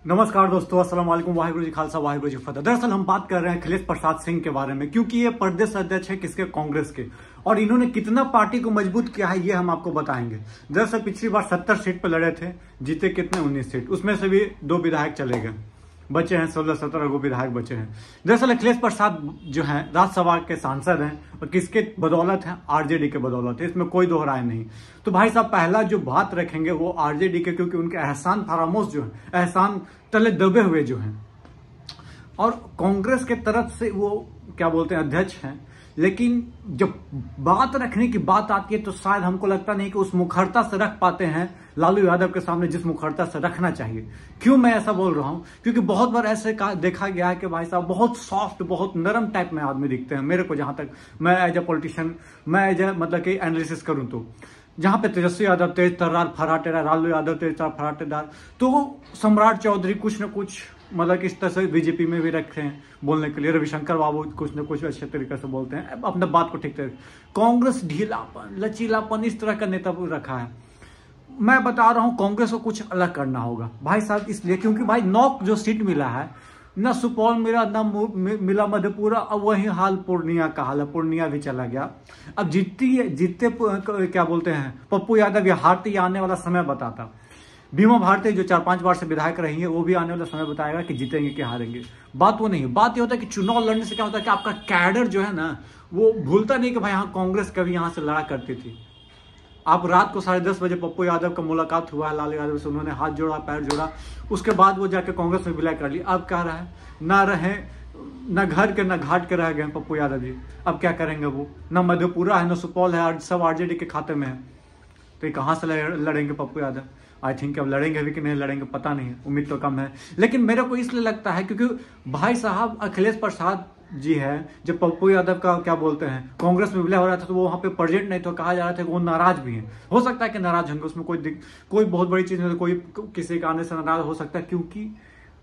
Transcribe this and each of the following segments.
नमस्कार दोस्तों, अस्सलाम वालेकुम, वाहिगुरु जी खालसा वाहिगुरु जी फतेह। दरअसल हम बात कर रहे हैं अखिलेश प्रसाद सिंह के बारे में, क्योंकि ये प्रदेश अध्यक्ष है किसके, कांग्रेस के, और इन्होंने कितना पार्टी को मजबूत किया है ये हम आपको बताएंगे। दरअसल पिछली बार 70 सीट पर लड़े थे, जीते कितने 19 सीट, उसमें से भी 2 विधायक चले गए, बचे हैं 16-17 गो विधायक बचे हैं। दरअसल अखिलेश प्रसाद जो है राज्यसभा के सांसद हैं और किसके बदौलत है, आरजेडी के बदौलत है, इसमें कोई दो राय नहीं। तो भाई साहब पहला जो बात रखेंगे वो आरजेडी के, क्योंकि उनके एहसान फरामोश जो है, एहसान तले दबे हुए जो हैं, और कांग्रेस के तरफ से वो क्या बोलते हैं अध्यक्ष हैं, लेकिन जब बात रखने की बात आती है तो शायद हमको लगता नहीं कि उस मुखरता से रख पाते हैं लालू यादव के सामने जिस मुखरता से रखना चाहिए। क्यों मैं ऐसा बोल रहा हूं, क्योंकि बहुत बार ऐसे देखा गया है कि भाई साहब बहुत सॉफ्ट, बहुत नरम टाइप में आदमी दिखते हैं मेरे को, जहां तक मैं एज ए पॉलिटिशियन, मैं एज ए मतलब कि एनालिसिस करूं तो, जहां पे तेजस्वी यादव तेज तर्रार फराटेदार, लालू यादव तेज तर्रार फराटेदार, तो सम्राट चौधरी कुछ न कुछ मतलब कि इस तरह से बीजेपी में भी रखे हैं बोलने के लिए, रविशंकर बाबू कुछ न कुछ अच्छे तरीके से बोलते हैं, अपने बात को ठीक तरीके। कांग्रेस ढीलापन, लचीलापन, इस तरह का नेता रखा है। मैं बता रहा हूं कांग्रेस को कुछ अलग करना होगा भाई साहब, इसलिए क्योंकि भाई 9 जो सीट मिला है, न सुपौल मिला, न मिला मधेपुरा, अब वही हाल पूर्णिया का हाल है, पूर्णिया भी चला गया। अब जीतते क्या बोलते हैं पप्पू यादव, या हारती आने वाला समय बताता। बीमा भारती जो 4-5 बार से विधायक रही है, वो भी आने वाला समय बताएगा कि जीतेंगे कि हारेंगे। बात वो नहीं, बात ये होता है कि चुनाव लड़ने से क्या होता है कि आपका कैडर जो है ना, वो भूलता नहीं कि भाई हाँ कांग्रेस कभी यहाँ से लड़ा करती थी। आप रात को 10:30 बजे पप्पू यादव का मुलाकात हुआ है लालू यादव से, उन्होंने हाथ जोड़ा, पैर जोड़ा, उसके बाद वो जाके कांग्रेस में विलय कर ली। अब क्या रहा है, ना रहे, न घर के न घाट के रह गए पप्पू यादव जी। अब क्या करेंगे वो, न मधेपुरा है न सुपौल है, सब आरजेडी के खाते में है, तो ये कहाँ से लड़ेंगे पप्पू यादव। आई थिंक अब लड़ेंगे भी कि नहीं लड़ेंगे पता नहीं, उम्मीद तो कम है। लेकिन मेरे को इसलिए लगता है क्योंकि भाई साहब अखिलेश प्रसाद जी है, जब पप्पू यादव का क्या बोलते हैं कांग्रेस में विलय हो रहा था तो वो वहां पे प्रेजेंट नहीं, तो कहा जा रहा था कि वो नाराज भी हैं। हो सकता है कि नाराज होंगे, उसमें कोई बहुत बड़ी चीज नहीं, कोई किसी के आने से नाराज हो सकता है, क्योंकि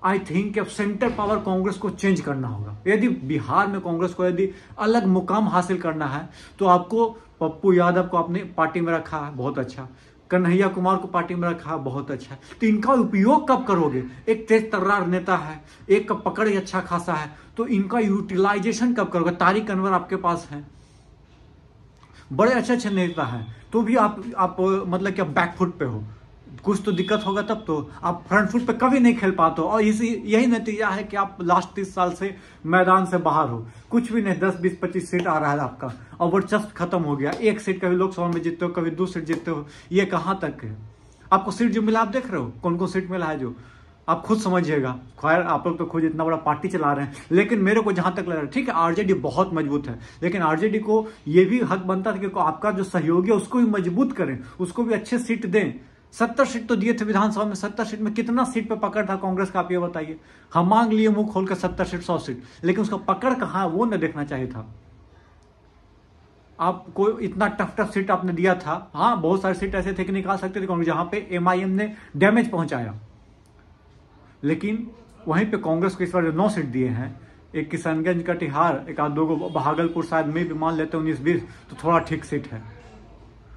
आई थिंक अब सेंटर पावर कांग्रेस को चेंज करना होगा। यदि बिहार में कांग्रेस को यदि अलग मुकाम हासिल करना है तो आपको पप्पू यादव को अपनी पार्टी में रखा है, बहुत अच्छा, कन्हैया कुमार को पार्टी में रखा, बहुत अच्छा, तो इनका उपयोग कब करोगे। एक तेज तर्रार नेता है, एक का पकड़ ही अच्छा खासा है, तो इनका यूटिलाइजेशन कब करोगे। तारिक अनवर आपके पास है, बड़े अच्छे नेता हैं, तो भी आप मतलब कि आप बैकफुट पे हो, कुछ तो दिक्कत होगा तब तो। आप फ्रंट फुट पे कभी नहीं खेल पाते हो, और यही नतीजा है कि आप लास्ट 30 साल से मैदान से बाहर हो, कुछ भी नहीं। 10, 20, 25 सीट आ रहा है आपका, और वर्चस्व खत्म हो गया। 1 सीट कभी लोकसभा में जीतते हो, कभी 2 सीट जीतते हो, ये कहाँ तक है। आपको सीट जो मिला आप देख रहे हो, कौन कौन सीट मिला है, जो आप खुद समझिएगा। खैर आप लोग तो खुद इतना बड़ा पार्टी चला रहे हैं, लेकिन मेरे को जहां तक लग रहा है, ठीक है आरजेडी बहुत मजबूत है, लेकिन आरजेडी को यह भी हक बनता था कि आपका जो सहयोगी है उसको भी मजबूत करें, उसको भी अच्छे सीट दें। 70 सीट तो दिए थे विधानसभा में, 70 सीट में कितना सीट पे पकड़ था कांग्रेस का, आप ये बताइए। हम मांग लिए मुंह खोल कर 70 सीट 100 सीट, लेकिन उसका पकड़ कहां है वो न देखना चाहिए था। आपको इतना टफ सीट आपने दिया था। हाँ बहुत सारे सीट ऐसे थे कि निकाल सकते थे कांग्रेस, जहां पे एमआईएम ने डैमेज पहुंचाया, लेकिन वहीं पे कांग्रेस को इस बार जो 9 सीट दिए हैं, एक किशनगंज, कटिहार, एक आध 2 भागलपुर, शायद में भी मान लेते 19-20, तो थोड़ा ठीक सीट है।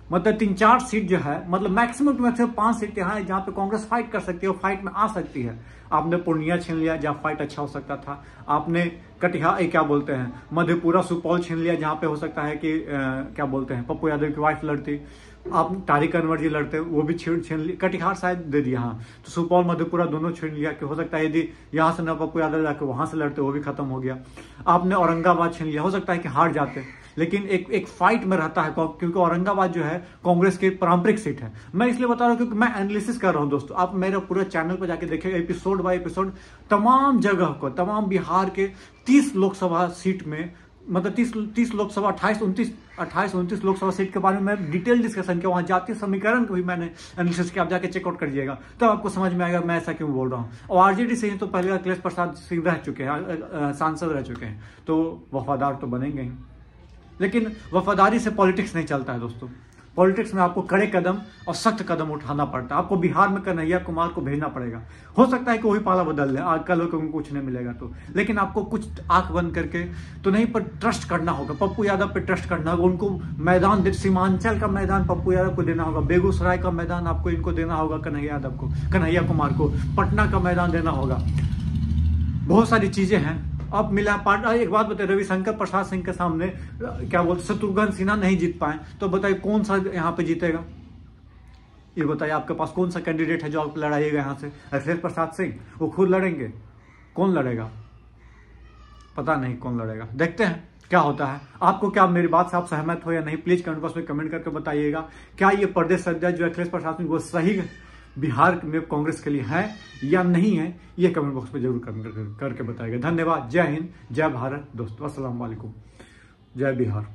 मतलब 3-4 सीट जो है, मतलब मैक्सिमम टू मैक्सिमम 5 सीट यहाँ है जहां पे कांग्रेस फाइट कर सकती है और फाइट में आ सकती है। आपने पूर्णिया छीन लिया जहां फाइट अच्छा हो सकता था, आपने कटिहार क्या बोलते हैं मधेपुरा सुपौल छीन लिया जहां पे हो सकता है कि क्या बोलते हैं पप्पू यादव की वाइफ लड़ती, आप तारिक अनवर जी लड़ते, वो भी छीन लिया। कटिहार शायद दे दिया, हाँ, तो सुपौल मधेपुरा दोनों छीन लिया, कि हो सकता है यदि यहाँ से न पप्पू यादव जाके वहां से लड़ते, वो भी खत्म हो गया। आपने औरंगाबाद छीन लिया, हो सकता है कि हार जाते, लेकिन एक फाइट में रहता है, क्योंकि औरंगाबाद जो है कांग्रेस की पारंपरिक सीट है। मैं इसलिए बता रहा हूं क्योंकि मैं एनालिसिस कर रहा हूं दोस्तों, आप मेरे पूरे चैनल पर जाके देखिएगा एपिसोड बाय एपिसोड, तमाम जगह को, तमाम बिहार के 30 लोकसभा सीट में, मतलब 30 लोकसभा 28-29 लोकसभा सीट के बारे में मैं डिटेल डिस्कशन किया, वहां जातीय समीकरण को भी मैंने एनालिसिस किया, आप जाके चेकआउट करिएगा, तब आपको समझ में आएगा मैं ऐसा क्यों बोल रहा हूं। और आरजेडी से ही तो पहले अखिलेश प्रसाद सिंह रह चुके हैं, सांसद रह चुके हैं, तो वफादार तो बनेंगे ही, लेकिन वफादारी से पॉलिटिक्स नहीं चलता है दोस्तों। पॉलिटिक्स में आपको कड़े कदम और सख्त कदम उठाना पड़ता है। आपको बिहार में कन्हैया कुमार को भेजना पड़ेगा। हो सकता है कि वही पाला बदल दे, आज कल हो उनको कुछ नहीं मिलेगा तो, लेकिन आपको कुछ आंख बंद करके तो नहीं, पर ट्रस्ट करना होगा। पप्पू यादव पे ट्रस्ट करना होगा। उनको मैदान, सीमांचल का मैदान पप्पू यादव को देना होगा, बेगूसराय का मैदान आपको इनको देना होगा, कन्हैया यादव को, कन्हैया कुमार को, पटना का मैदान देना होगा। बहुत सारी चीजें हैं। अब मिला पार्ट, एक बात बताइए, रविशंकर प्रसाद सिंह के सामने क्या बोलते शत्रुघ्न सिन्हा नहीं जीत पाए, तो बताइए कौन सा यहाँ पे जीतेगा? ये बताइए आपके पास कौन सा कैंडिडेट है जो आप लड़ाइएगा यहाँ से? अखिलेश प्रसाद सिंह वो खुद लड़ेंगे? कौन लड़ेगा? पता नहीं कौन लड़ेगा, देखते हैं क्या होता है। आपको क्या मेरी बात से आप सहमत हो या नहीं, प्लीज कमेंट बॉक्स में कमेंट करके बताइएगा। क्या ये प्रदेश अध्यक्ष जो अखिलेश प्रसाद सिंह वो सही बिहार में कांग्रेस के लिए है या नहीं है, ये कमेंट बॉक्स में जरूर करके बताइएगा। धन्यवाद। जय हिंद, जय भारत दोस्तों, अस्सलाम वालेकुम, जय बिहार।